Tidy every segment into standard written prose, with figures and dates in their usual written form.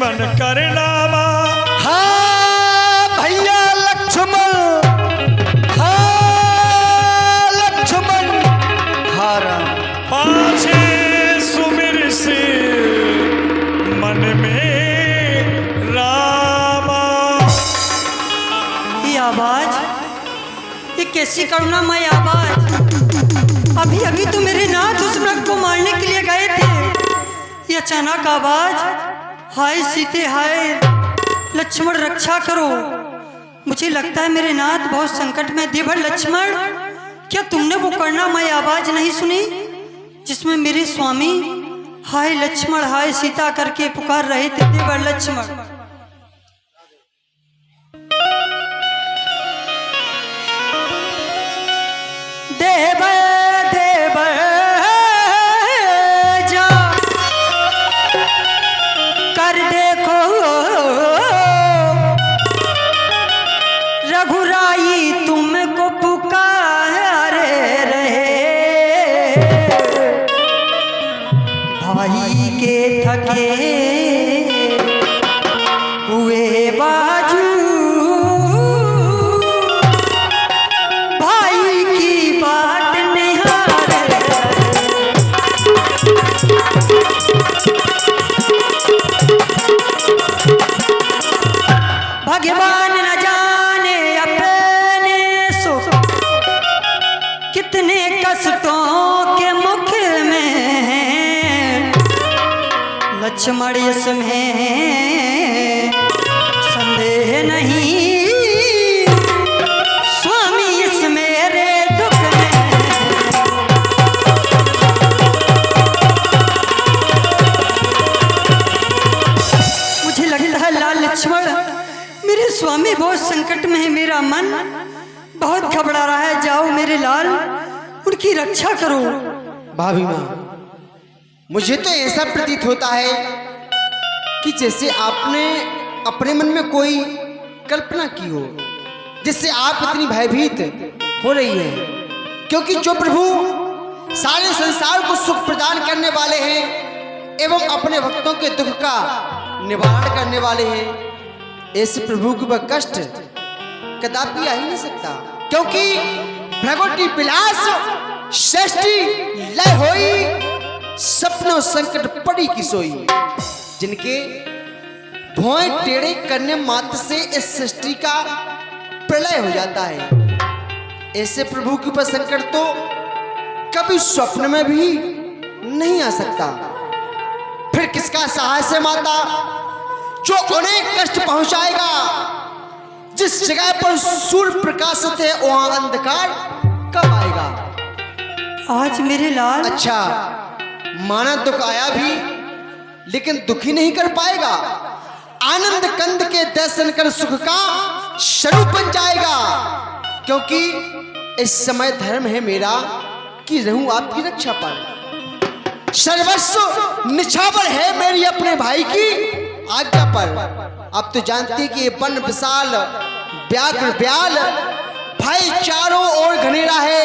लक्ष्मण करनामा। हाँ भैया लक्ष्मण, हाँ लक्ष्मण हारा पाछे सुमिर से मन में रामा। ये आवाज, ये कैसी करुणामय आवाज। अभी अभी तो मेरे नाथ उस मृग को मारने के लिए गए थे। ये अचानक आवाज, हाय सीते हाय लक्ष्मण रक्षा करो। मुझे लगता है मेरे नाथ बहुत संकट में। देवर लक्ष्मण, क्या तुमने वो करुणामय आवाज नहीं सुनी जिसमें मेरे स्वामी हाय लक्ष्मण हाय सीता करके पुकार रहे थे? देवर लक्ष्मण, देव देव जा कर देखो रघुराई तुमको पुकारे रहे। भाई के थके हुए बाजू भाई की बात निहारे। भगवान न जाने अपने सुख कितने कष्टों के मुख में। लक्ष्मण इसमें संदेह नहीं, स्वामी इस मेरे दुख में। मुझे लगता है लाल लक्ष्मण, मेरे स्वामी बहुत संकट में है। मेरा मन बहुत घबरा रहा है। जाओ मेरे लाल, उनकी रक्षा करो। भाभी माँ, मुझे तो ऐसा प्रतीत होता है कि जैसे आपने अपने मन में कोई कल्पना की हो, जिससे आप इतनी भयभीत हो रही हैं। क्योंकि जो प्रभु सारे संसार को सुख प्रदान करने वाले हैं एवं अपने भक्तों के दुख का निवारण करने वाले हैं, ऐसे प्रभु के ऊपर कष्ट कदापि आ ही नहीं सकता। क्योंकि भगवती विलास सृष्टि लय होई, सपनों संकट पड़ी की सोई। जिनके भौएं टेढ़े करने मात्र से इस सृष्टि का प्रलय हो जाता है। ऐसे प्रभु के ऊपर संकट तो कभी स्वप्न में भी नहीं आ सकता। फिर किसका साहस है माता जो उन्हें कष्ट पहुंचाएगा? जिस जगह पर सूर्य प्रकाशित है वहां अंधकार कब आएगा? आज मेरे लाल। अच्छा, माना दुख आया भी लेकिन दुखी नहीं कर पाएगा। आनंद कंद के दर्शन कर सुख का स्वरूप बन जाएगा। क्योंकि इस समय धर्म है मेरा कि रहूं आपकी रक्षा पर। सर्वस्व निछावर है मेरी अपने भाई की आज्ञा पर। आप तो जानते हैं कि ये वन विशाल व्याघ्र ब्याल भाई चारों ओर घनेरा है।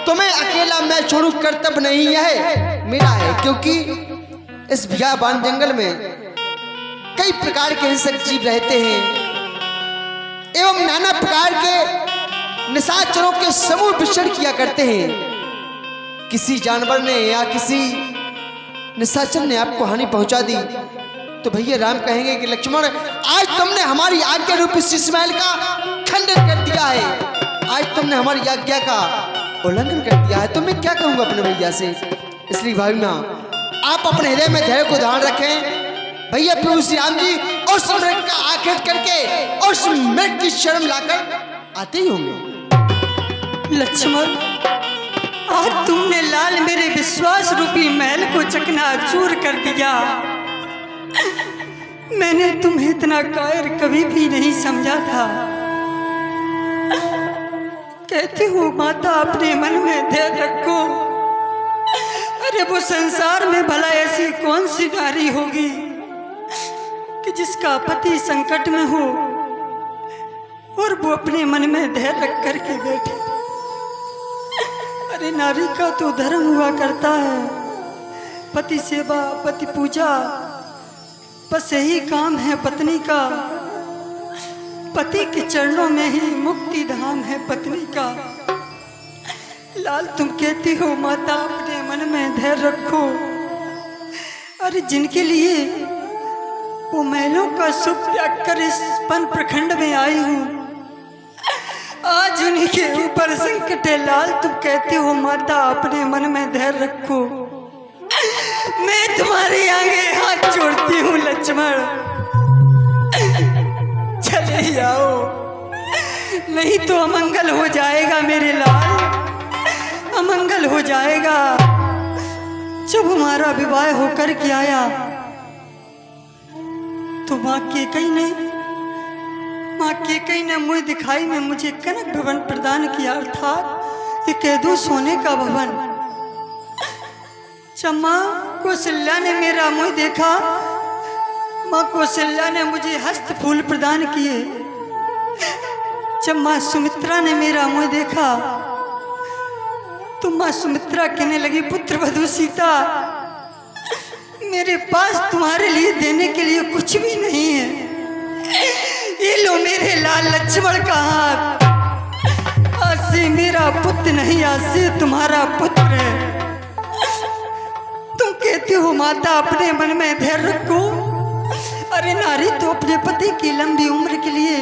तुम्हें अकेला मैं छोड़ू कर्तव्य नहीं है मेरा है। क्योंकि इस बियाबान जंगल में कई प्रकार के हिंसक जीव रहते हैं एवं नाना प्रकार के निशाचरों के समूह विचरण किया करते हैं। किसी जानवर ने या किसी निशाचर ने आपको हानि पहुंचा दी तो भैया राम कहेंगे कि लक्ष्मण, आज तुमने हमारी आज्ञा रूपी शीश महल का खंडन कर दिया है। आज तुमने हमारी आज्ञा का उल्लंघन कर दिया है। तो मैं क्या कहूंगा अपने भैया से? इसलिए भाई माँ, आप अपने हृदय में धैर्य को धारण रखें। भैया प्रभु श्री राम जी उस मृग का आखेट करके उस मृग की शर्म लाकर आते ही होंगे। लक्ष्मण, आज तुमने लाल मेरे विश्वास रूपी महल को चकनाचूर कर दिया। मैंने तुम्हें इतना कायर कभी भी नहीं समझा था। कहती हूँ माता अपने मन में धैर्य रखो। अरे वो संसार में भला ऐसी कौन सी नारी होगी कि जिसका पति संकट में हो और वो अपने मन में धैर्य रख करके बैठे। अरे नारी का तो धर्म हुआ करता है पति सेवा, पति पूजा, बस यही काम है पत्नी का, पति के चरणों में ही मुक्ति धाम है पत्नी का। लाल तुम कहती हो माता अपने मन में धैर्य रखो, अरे जिनके लिए वो महलों का सुख त्याग कर इस पन प्रखंड में आई हूँ, आज उन्हीं के ऊपर संकट है। लाल तुम कहती हो माता अपने मन में धैर्य रखो, मैं तुम्हारे आगे हाथ जोड़ती हूँ लक्ष्मण, चले जाओ नहीं तो अमंगल हो जाएगा मेरे लाल, अमंगल हो जाएगा। जब हमारा विवाह होकर के आया तो माँ केकई ने मुझे दिखाई में मुझे कनक भवन प्रदान किया, अर्थात ये केदू सोने का भवन। जब माँ कौशल्या ने मेरा मुँह देखा, माँ कौशल्या ने मुझे हस्त फूल प्रदान किए। जब माँ सुमित्रा ने मेरा मुँह देखा तो माँ सुमित्रा कहने लगी, पुत्र वधू सीता, मेरे पास तुम्हारे लिए देने के लिए कुछ भी नहीं है, ये लो मेरे लाल लक्ष्मण का हाथ, आज से मेरा पुत्र नहीं, आज से तुम्हारा पुत्र है। तुम कहती हो माता अपने मन में धैर्य रखो, अरे नारी तो अपने पति की लंबी उम्र के लिए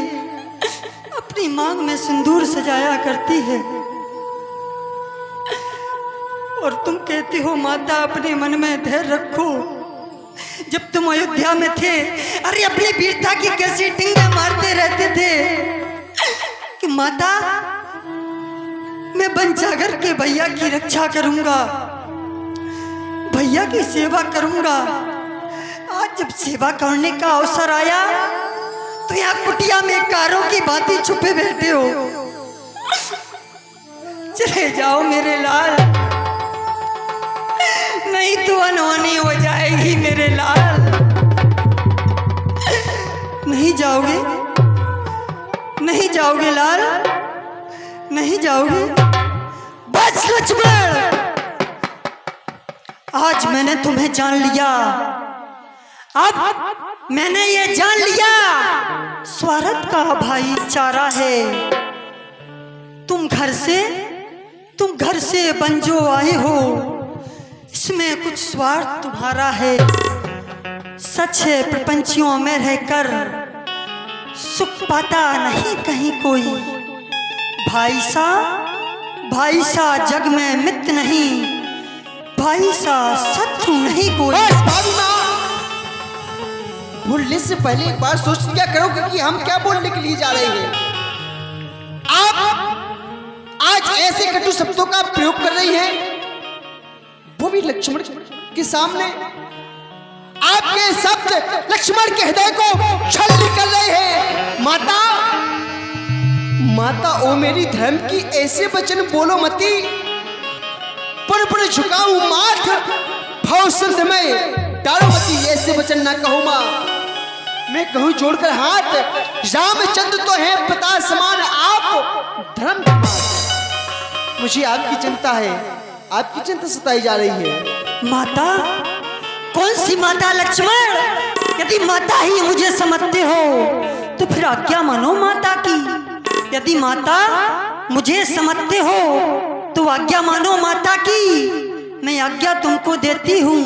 अपनी मांग में सिंदूर सजाया करती है, और तुम कहती हो माता अपने मन में धैर्य रखो। जब तुम अयोध्या में थे, अरे अपनी वीरता की कैसी टिंगे मारते रहते थे कि माता मैं बनजागर के भैया की रक्षा करूंगा, भैया की सेवा करूंगा। आज जब सेवा करने का अवसर आया तो यहाँ कुटिया में कारों की भांति छुपे बैठे हो, चले जाओ मेरे लाल, नहीं तो अनहोनी हो जाएगी मेरे लाल। नहीं जाओगे, नहीं जाओगे लाल, नहीं जाओगे। बस लक्ष्मण, आज मैंने तुम्हें जान लिया, अब मैंने ये जान लिया स्वार्थ का भाईचारा है। तुम घर से बंजो आए हो, इसमें कुछ स्वार्थ तुम्हारा है। सच है प्रपंचियों में रहकर सुख पाता नहीं कहीं कोई, भाई सा जग में मित्र नहीं, भाई सा शत्रु नहीं कोई। भाभी माँ, बोलने से पहले एक बार सोच लिया करो कि हम क्या बोलने के लिए जा रहे हैं। आप आज ऐसे कटु शब्दों का प्रयोग कर रही हैं, वो भी लक्ष्मण के सामने। आपके शब्द लक्ष्मण के हृदय को छल कर रहे हैं। माता ओ मेरी धर्म की ऐसे वचन बोलो मती, पर झुकाऊं माथ भवसंध में डालो मती, ऐसे वचन ना कहो माँ। मैं कहूँ जोड़कर हाथ, रामचंद्र तो है पिता समान, आप धर्म की मात। मुझे आपकी चिंता है, आपकी चिंता सताई जा रही है। माता? कौन सी माता लक्ष्मण? यदि माता ही मुझे समझते हो तो फिर आज्ञा मानो माता की। यदि माता मुझे समझते हो तो आज्ञा मानो माता की। मैं आज्ञा तुमको देती हूँ,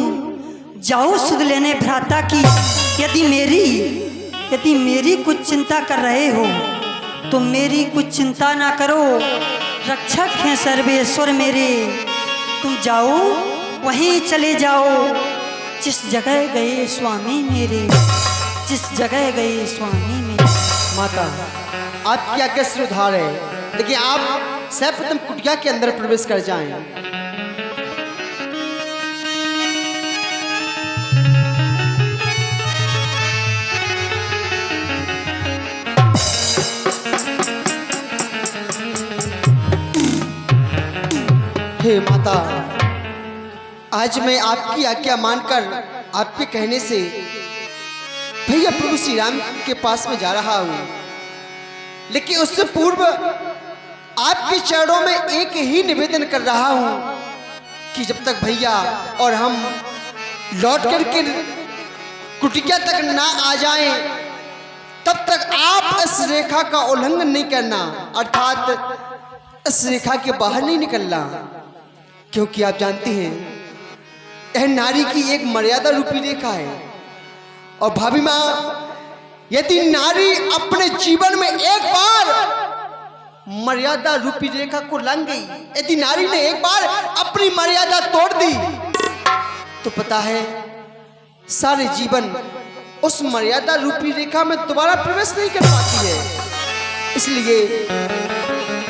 जाओ सुध लेने भ्राता की। यदि मेरी कुछ चिंता कर रहे हो तो मेरी कुछ चिंता ना करो, रक्षक हैं सर्वेश्वर मेरे। तुम जाओ, वहीं चले जाओ जिस जगह गए स्वामी मेरे, जिस जगह गए स्वामी मेरे। माता, आपकी आज्ञा से उधार है, लेकिन आप सर्वप्रथम कुटिया के अंदर प्रवेश कर जाएं। हे माता, आज मैं आपकी आज्ञा मानकर आपके कहने से भैया प्रभु श्री राम के पास में जा रहा हूँ, लेकिन उससे पूर्व आपके चरणों में एक ही निवेदन कर रहा हूँ कि जब तक भैया और हम लौट करके कुटिया तक ना आ जाएं, तब तक आप इस रेखा का उल्लंघन नहीं करना, अर्थात इस रेखा के बाहर नहीं निकलना। क्योंकि आप जानते हैं यह नारी की एक मर्यादा रूपी रेखा है। और भाभी माँ, यदि नारी अपने जीवन में एक बार मर्यादा रूपी रेखा को लांघ गई, यदि नारी ने एक बार अपनी मर्यादा तोड़ दी, तो पता है सारे जीवन उस मर्यादा रूपी रेखा में दोबारा प्रवेश नहीं कर पाती है। इसलिए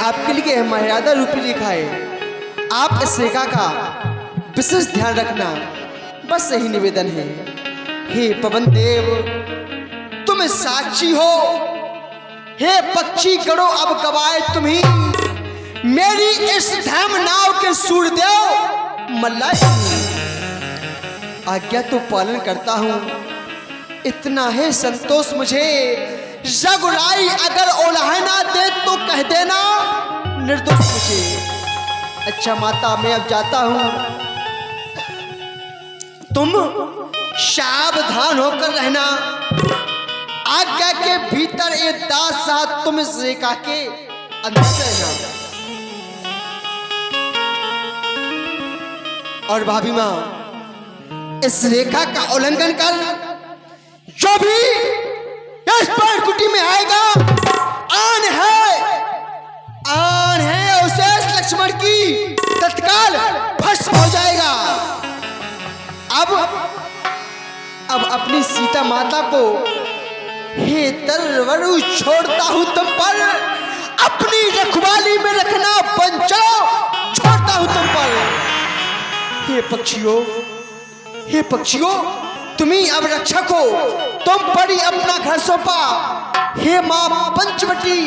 आपके लिए यह मर्यादा रूपी रेखा है, आप इस रेखा का विशेष ध्यान रखना, बस यही निवेदन है। हे पवन देव, तुम साक्षी हो, हे पक्षी गणों अब गवाए तुम्ही, मेरी इस धर्म नाव के सूर्यदेव मल्लाह, आज्ञा तो पालन करता हूं, इतना है संतोष मुझे। रघुराई अगर ओलाहना दे तो कह देना निर्दोष मुझे। अच्छा माता, मैं अब जाता हूं, तुम सावधान होकर रहना, आज्ञा के भीतर ये दास साथ तुम इस रेखा के अंदर रहना। और भाभी माँ, इस रेखा का उल्लंघन कर जो भी इस पर्णकुटी में आएगा, आन है उसे लक्ष्मण की तत्काल भस्म हो जाएगा। अब अपनी सीता माता को हे तरवरु छोड़ता हूं तुम पर, अपनी रखवाली में रखना बंचो छोड़ता हूं तुम पर। हे पक्षियों, तुम्ही अब रक्षक हो, तुम परी अपना घर सौंपा। हे मां पंचवटी,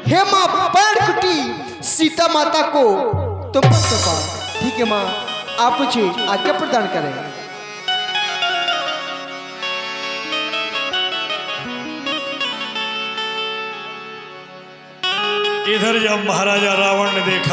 हे मां पर्णकुटी, सीता माता को तुम पर सौंपा। ठीक है मां, आप मुझे आज्ञा प्रदान करें। इधर जब महाराजा रावण ने देखा